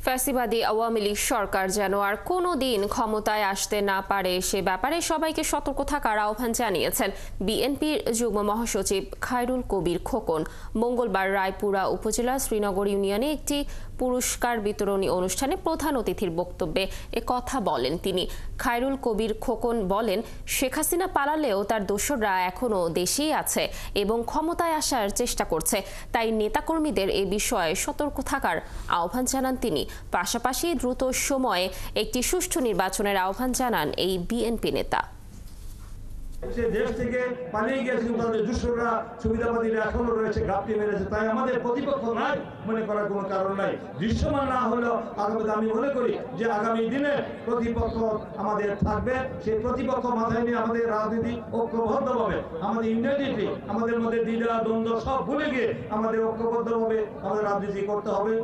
ফ্যাসিবাদী আওয়ামী লীগ সরকার যেন আর কোনো দিন ক্ষমতায় আসতে না পারে সে ব্যাপারে সবাইকে সতর্ক থাকার আহ্বান জানিয়েছেন বিএনপির যুগ্ম মহাসচিব খায়রুল কবির খোকন। মঙ্গলবার রায়পুরা উপজেলা শ্রীনগর ইউনিয়নে একটি পুরস্কার বিতরণী অনুষ্ঠানে প্রধান অতিথির বক্তব্যে কথা বলেন তিনি। খায়রুল কবির খোকন বলেন, শেখ হাসিনা পালালেও তার দোসররা এখনও দেশেই আছে এবং ক্ষমতায় আসার চেষ্টা করছে, তাই নেতাকর্মীদের এ বিষয়ে সতর্ক থাকার আহ্বান জানান তিনি। পাশাপাশি দ্রুত সময়ে একটি সুষ্ঠু নির্বাচনের আহ্বান জানান এই বিএনপি নেতা। সে দেশ থেকে পালিয়ে গিয়েছে, তাদের দুশোরা সুবিধাবাদীরা এখনো রয়েছে, ঘাপটি মেরেছে। তাই আমাদের প্রতিপক্ষ নাই মনে করার কোনো কারণ নাই। দৃশ্যমান না হলেও আগামী আমি মনে করি যে আগামী দিনে প্রতিপক্ষ আমাদের থাকবে। সেই প্রতিপক্ষ মাথায় নিয়ে আমাদের রাজনীতি ঐক্যবদ্ধভাবে, আমাদের ইউনিটি, আমাদের মধ্যে দ্বিধা দ্বন্দ্ব সব ভুলে গিয়ে আমাদের ঐক্যবদ্ধভাবে আমাদের রাজনীতি করতে হবে।